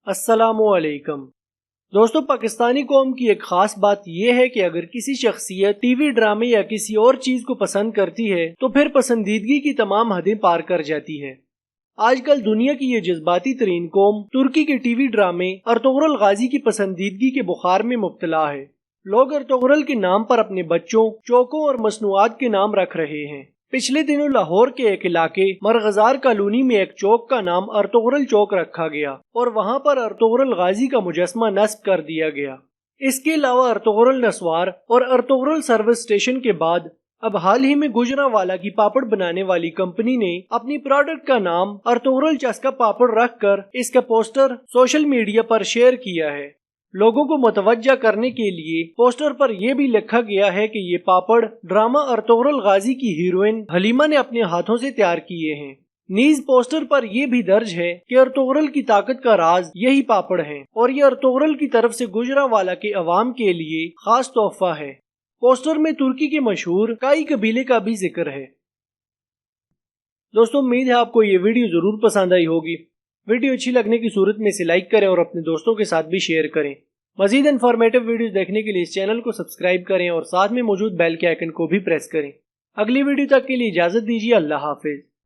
अस्सलामुअलैकुम। दोस्तों, पाकिस्तानी कौम की एक खास बात यह है कि अगर किसी शख्सियत टीवी ड्रामे या किसी और चीज को पसंद करती है तो फिर पसंदीदगी की तमाम हदें पार कर जाती है। आजकल दुनिया की ये जज्बाती तरीन कौम तुर्की के टीवी ड्रामे अर्तुगरुल गाजी की पसंदीदगी के बुखार में मुब्तला है। लोग अर्तुगरुल के नाम पर अपने बच्चों, चौकों और मसनूआत के नाम रख रहे हैं। पिछले दिनों लाहौर के एक इलाके मरगजार कॉलोनी में एक चौक का नाम अर्तुगरुल चौक रखा गया और वहां पर अर्तुगरुल गाजी का मुजस्मा नस्ब कर दिया गया। इसके अलावा अर्तुगरुल नस्वार और अर्तुगरुल सर्विस स्टेशन के बाद अब हाल ही में गुजरांवाला की पापड़ बनाने वाली कंपनी ने अपनी प्रोडक्ट का नाम अर्तुगरुल चस्का पापड़ रखकर इसका पोस्टर सोशल मीडिया पर शेयर किया है। लोगों को मुतवज्जा करने के लिए पोस्टर पर यह भी लिखा गया है कि ये पापड़ ड्रामा अर्तुगरुल गाजी की हीरोइन हलीमा ने अपने हाथों से तैयार किए हैं। नीज पोस्टर पर यह भी दर्ज है कि अर्तुगरुल की ताकत का राज यही पापड़ हैं और ये अर्तुगरुल की तरफ से गुजरांवाला के अवाम के लिए खास तोहफा है। पोस्टर में तुर्की के मशहूर काई कबीले का भी जिक्र है। दोस्तों, उम्मीद है आपको ये वीडियो जरूर पसंद आई होगी। वीडियो अच्छी लगने की सूरत में इसे लाइक करें और अपने दोस्तों के साथ भी शेयर करें। मजीद इन्फॉर्मेटिव वीडियोस देखने के लिए इस चैनल को सब्सक्राइब करें और साथ में मौजूद बेल के आइकन को भी प्रेस करें। अगली वीडियो तक के लिए इजाजत दीजिए। अल्लाह हाफिज।